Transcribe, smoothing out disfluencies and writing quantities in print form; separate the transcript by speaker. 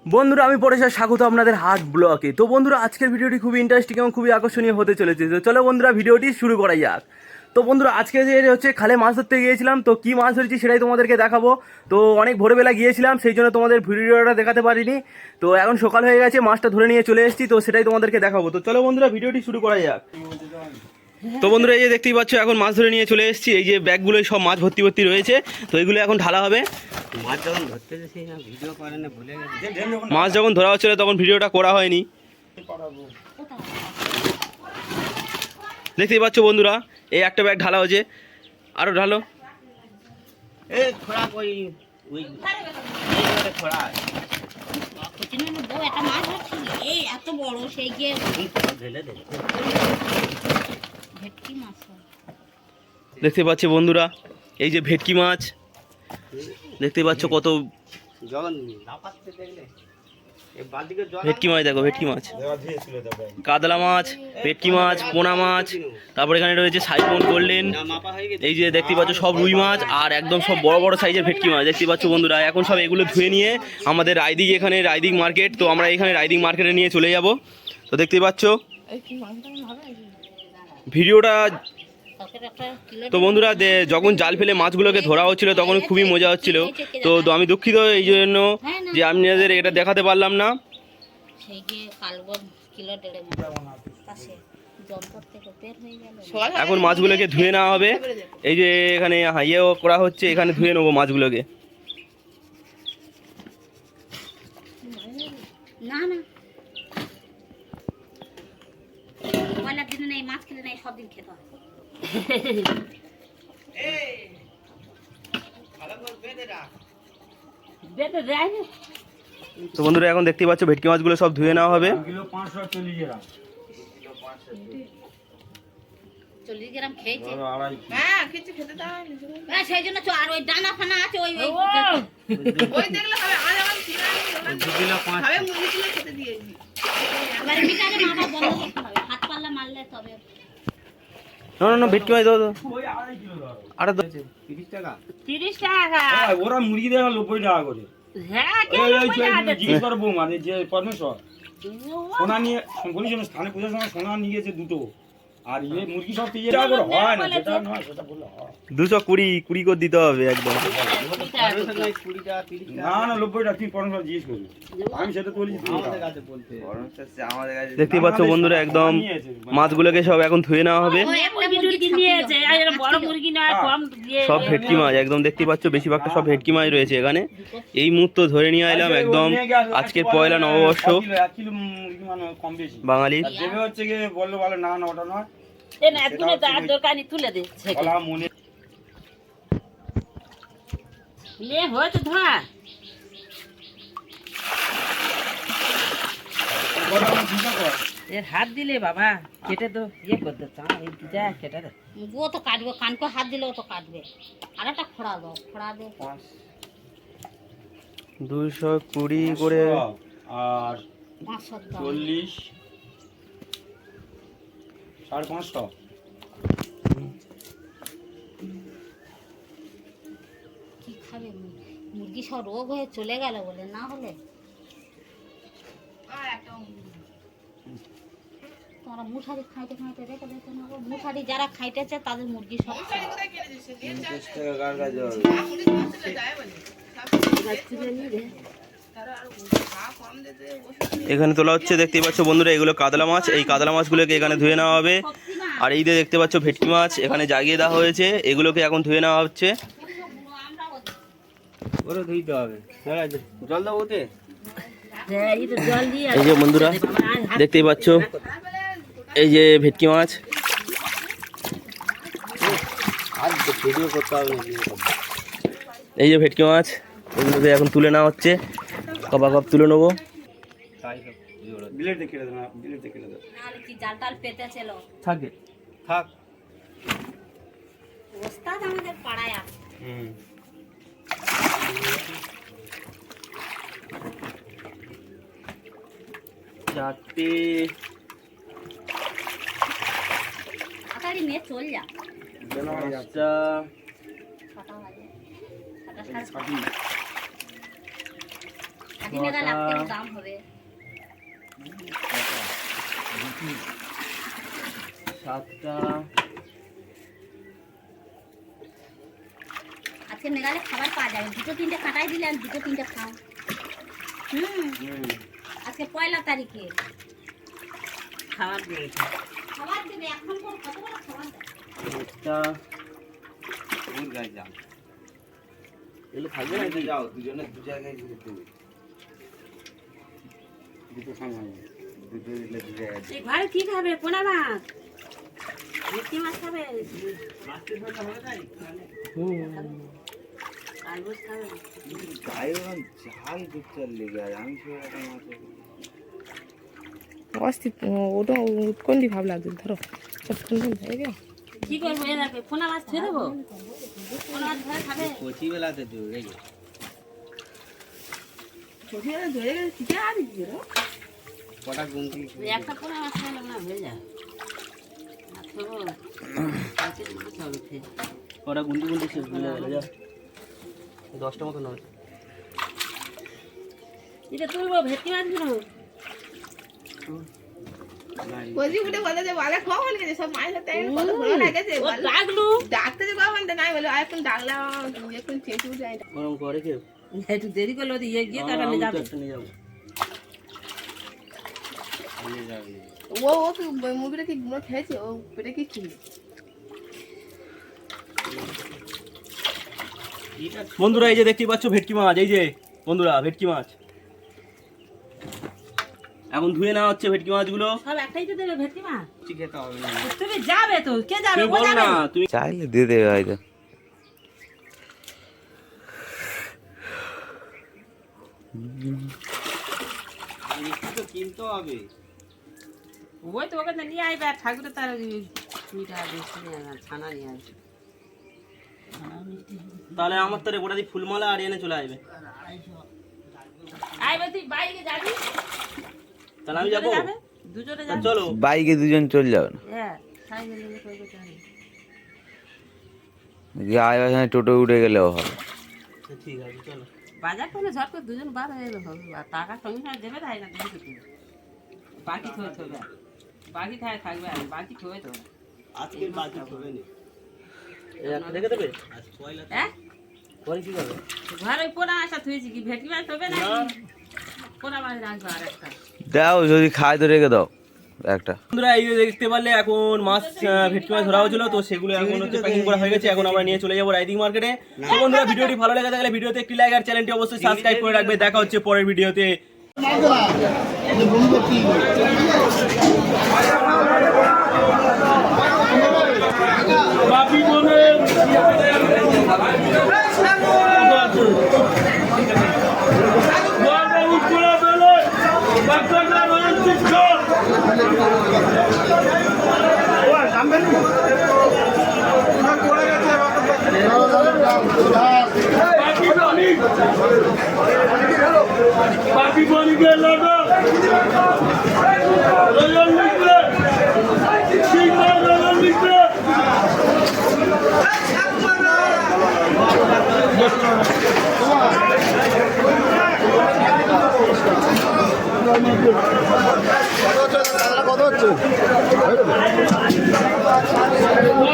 Speaker 1: বন্ধুরা আমি পরেশ আর স্বাগত আপনাদের হাট ব্লকে। তো বন্ধুরা আজকের ভিডিওটি খুবই ইন্টারেস্টিং এবং খুবই আকর্ষণীয় হতে চলেছে। তো চলো বন্ধুরা ভিডিওটি শুরু করা যাক। তো বন্ধুরা আজকে যে হচ্ছে খালে মাছ ধরতে গিয়েছিলাম, তো কী মাছ ধরেছি সেটাই তোমাদেরকে দেখাবো। তো অনেক ভোরবেলা গিয়েছিলাম, সেই জন্য তোমাদের ভিডিওটা দেখাতে পারিনি। তো এখন সকাল হয়ে গেছে, মাছটা ধরে নিয়ে চলে এসেছি, তো সেটাই তোমাদেরকে দেখাবো। তো চলো বন্ধুরা ভিডিওটি শুরু করা যাক। তো বন্ধুরা এই যে দেখতেই পাচ্ছ এখন মাছ ধরে নিয়ে চলে এসেছি। এই যে ব্যাগগুলো সব মাছ ভর্তি ভর্তি রয়েছে, তো এগুলো এখন ঢালা হবে। মাছ যখন ধরা হচ্ছিল তখন ভিডিওটা করা হয়নি। দেখতেই পাচ্ছ বন্ধুরা এই একটা ব্যাগ ঢালা হয়েছে, আরো ঢালো। দেখতে পাচ্ছ বন্ধুরা এই যে ভেটকি মাছ, দেখতে পাচ্ছ কত ভেটকি মাছ, দেখো ভেটকি মাছ, কাতলা মাছ, ভেটকি মাছ, পোনা মাছ, তারপর এখানে রয়েছে সাইফন গোল্ডেন, এই যে দেখতে পাচ্ছ সব রুই মাছ আর একদম সব বড় বড় সাইজের ভেটকি মাছ। দেখতে পাচ্ছ বন্ধুরা এখন সব এগুলো ধুয়ে নিয়ে আমাদের রায়দিক, এখানে রায়দিক মার্কেট, তো আমরা এখানে রায়দিক মার্কেটে নিয়ে চলে যাব। তো দেখতে পাচ্ছ ভিডিওটা। তো বন্ধুরা যখন জাল ফেলে মাছগুলোকে ধরা হচ্ছিল তখন খুবই মজা হচ্ছিল। তো আমি দুঃখিত এই জন্য যে আপনাদের এটা দেখাতে পারলাম না। এখন মাছগুলোকে ধুয়ে নেওয়া হবে। এই যে এখানে ইয়েও করা হচ্ছে, এখানে ধুয়ে নেবো মাছগুলোকে।
Speaker 2: না না পয়লা দিন নেই, মাছ খেলে নেই, সব দিন খেতে হয়।
Speaker 1: তো বন্ধুরা এখন দেখতে পাচ্ছ ভেটকি মাছগুলো সব ধুয়ে নেওয়া হবে।
Speaker 2: 40 গ্রাম খেয়েছে। হ্যাঁ খেতে দাও। হ্যাঁ সেই জন্য আর ওই ডানা ফানা আছে, ওই ওই দেখলে হবে। আজ আমার কিলো 5 হবে, মুরগিগুলো খেতে দিয়েছি। এবারে মিটারে মারা বন্ধ করতে হবে, হাত পাল্লা মারলে তবে।
Speaker 1: না ভেটকি মাছ দাও,
Speaker 3: ওই 2.5 কিলো দাও।
Speaker 1: আরে
Speaker 3: 30 টাকা।
Speaker 2: 30 টাকা।
Speaker 3: ওরা মুরগি দেয় 90 টাকা করে।
Speaker 2: হ্যাঁ
Speaker 3: জিজ্ঞেস করবো মানে যে পরমেশ্বর সোনা নিয়ে বলিস স্থানে পূজার সময় সোনা নিয়ে গেছে দুটো, আর ইয়ে মুরগি সব 30 টাকা করে হয় না, যেটা নয় সেটা বললে হয়।
Speaker 1: 220 করে দিতে হবে একদম।
Speaker 3: না 90 টাকা তুই পরমেশ্বর জিজ্ঞেস করবি, আমি সেটা তো বলি।
Speaker 1: দেখতে পাচ্ছ বন্ধুরা একদম মাছগুলোকে সব এখন ধুয়ে নেওয়া হবে। সব ভেটকি মাছ একদম দেখতে পাচ্ছ, বেশিরভাগটা সব ভেটকি মাছ রয়েছে এখানে। এই মুহূর্ত ধরে নিয়ে এলাম একদম আজকে পয়লা নববর্ষ বাঙালির।
Speaker 3: হচ্ছে গিয়ে বললো ভালো, না না ওটা নয়,
Speaker 2: তুলে দে
Speaker 3: মনে
Speaker 2: হয়েছে ধরা।
Speaker 4: হাত দিলে বাবা কেটে তো ইয়ে করতে কেটে দে।
Speaker 2: ও তো কাটবে, কানকে হাত দিলে ও তো কাটবে। আর একটা খোড়া দাও, খোড়া দে।
Speaker 1: 220 করে
Speaker 3: আর
Speaker 2: 500 দাও।
Speaker 3: 40 550।
Speaker 2: কি খাবে মুরগি? সব রোগ হয়ে চলে গেল বলে, না হলে তোমরা মুঠারি খাইতে খাইতে রেখে দিতে না। মুঠারি যারা খাইতেছে তাদের মুরগি সব
Speaker 1: এখানে তোলা হচ্ছে। দেখতেই পাচ্ছ বন্ধুরা এগুলো কাতলা মাছ, এই কাতলা মাছগুলোকে এখানে ধুয়ে নেওয়া হবে। আর এই যে দেখতে পাচ্ছ ভেটকি মাছ এখানে জাগিয়ে দেওয়া হয়েছে, এগুলোকে এখন ধুয়ে নেওয়া হচ্ছে।
Speaker 3: জল দাও ওতে।
Speaker 1: এই যে বন্ধুরা দেখতেই পাচ্ছ এই যে ভেটকি মাছ,
Speaker 3: ভিডিও করতে হবে।
Speaker 1: এই যে ভেটকি মাছ, এগুলোকে এখন তুলে নেওয়া হচ্ছে। কপ তুলে নেবো।
Speaker 3: বিলেট দেখে দাও না, বিলেট দেখে দাও।
Speaker 2: আর কি জাল টাল পেতে ছিল
Speaker 1: থাকে
Speaker 3: থাক।
Speaker 2: ওস্তাদ আমাদের পাড়ায় আছে।
Speaker 1: যাতে
Speaker 2: তাড়াতাড়ি নিয়ে চল যা।
Speaker 1: আচ্ছা
Speaker 2: 6টা বাজে, 6টা 6:30। কদিনে গেলে একটু দাম হবে।
Speaker 1: 7টা
Speaker 2: আজকে নেগালে খাবার পাওয়া যাবে, 2-3টে কাটাই দিলে আর 2-3টে খাও। আজকে 1 তারিখে
Speaker 4: খাবার দিয়েছে।
Speaker 2: খাবার দেবে, এখন কত বড় খাবার দেবে।
Speaker 1: একটা এগুলো থাকবে নাকি?
Speaker 5: যাও দুজনে দু জায়গায় যেতে হবে।
Speaker 3: দুটো সামান
Speaker 5: দুটো দিলে দু জায়গায়
Speaker 4: এই ঘরে কি খাবে? পোনা মাছ, ভেটকি মাছ খাবে, তারবুজ খাবে।
Speaker 5: গায়ে ওরকম ঝাল পিকচার লেগে আছে আমি সেরকম মাছ
Speaker 6: অস্তিত্ব ওটা উৎকণ্ঠী ভাব লাগছে ধরো চটকন হয়ে গেল।
Speaker 4: কি করবো? এ রাখবে পোনা মাছ ছেড়ে দেবো। পোনা মাছ ধরে খাবে।
Speaker 5: কচি বেলাতে তো রেগে কটা গুমটি
Speaker 4: ওই একটা পোনা মাছ খাইলে না হয়ে যায়। আর খাবো কালকে দিতে হবে খেয়ে।
Speaker 1: ওরা গুন্ডি গুন্ডি শেষ হয়ে গেল। যা 10টা মতো নয়।
Speaker 4: এটা তুলবো ভেটকি মাছগুলো।
Speaker 2: বলছি উঠে বলে যে বলে কখন গেছে সব মাছ ধরতে আমি কত ভালো লাগেছে
Speaker 4: ও ডাকলু।
Speaker 2: ডাকতে যে কখন নাই বলে আর এখন ডাকলাম এখন চেঁচু যায় না।
Speaker 1: ওরকম করে কেউ?
Speaker 4: একটু দেরি করলে ওদের ইয়ে গিয়ে তারা নিয়ে যাবে।
Speaker 1: নিয়ে যাবো।
Speaker 5: নিয়ে যাবে
Speaker 2: ও কি মুরগিটা কি গুঁড়ো খেয়েছে, ও পেটে কি ছিল?
Speaker 1: বন্ধুরা এই যে দেখতে পাচ্ছ ভেটকি মাছ, এই যে বন্ধুরা ভেটকি মাছ এখন ধুয়ে নেওয়া হচ্ছে ভেটকি মাছগুলো।
Speaker 4: সব একটাই তো দেবে ভেটকি মাছ।
Speaker 5: খেতে হবে না
Speaker 4: তুমি যাবে তো, কে যাবে?
Speaker 1: তুমি
Speaker 4: ও
Speaker 1: বলো
Speaker 4: যাবে
Speaker 1: না, তুমি
Speaker 5: চাইলে দিয়ে দেবে হয়তো কিনতে হবে
Speaker 4: ওই তো ওকে নিয়ে আসবে আর ঠাকুরের তার মিঠা মিষ্টি নিয়ে আসবে, ছানা নিয়ে আসবে।
Speaker 1: তাহলে আমার তারে গোটা দিয়ে ফুলমালা আর এনে চলে আসবে।
Speaker 4: আইবে তুই বাইকে যাবি?
Speaker 1: তাহলে আমি যাবো।
Speaker 4: যাবে? দুজনে যাবে।
Speaker 1: চলো
Speaker 5: বাইকে দুজন চলে যাবে না
Speaker 4: হ্যাঁ, সাইকেল নিয়ে কই কই যাবে।
Speaker 5: আয় টোটো উঠে গেলেও হবে
Speaker 1: ঠিক আছে চলো।
Speaker 4: বাজার করলে ঝট করে দুজন বার হয়ে গেলে হবে। আর টাকা সঙ্গে সঙ্গে দেবে তাই না তুমি কিছু বাকি থয়ে থবে, বাকি থাকবে আর বাকি থয়ে তো
Speaker 1: আজকে বাকি হবে না। রেখে দেবে
Speaker 4: হ্যাঁ
Speaker 1: পরে কি করবে?
Speaker 4: ঘরে পোনা আসা থুয়েছি কি ভেটকি মাছ হবে না? পোনা মাছ রাখবো আর একটা।
Speaker 5: দাও যদি খায় তো রেখে দাও একটা
Speaker 1: বন্ধুরা এই যে দেখতে পারলে এখন মাছ ভেটকি মাছ ধরা হয়েছিল, তো সেগুলো এখন হচ্ছে প্যাকিং করা হয়ে গেছে। এখন আমরা নিয়ে চলে যাবো রাইডিং মার্কেটে। তো বন্ধুরা ভিডিওটি ভালো লেগে থাকলে ভিডিওতে একটি লাইক আর চ্যানেলটি অবশ্যই সাবস্ক্রাইব করে রাখবে। দেখা হচ্ছে পরের ভিডিওতে। বাপি বলে বাকি বলি গেল না
Speaker 7: কত হচ্ছে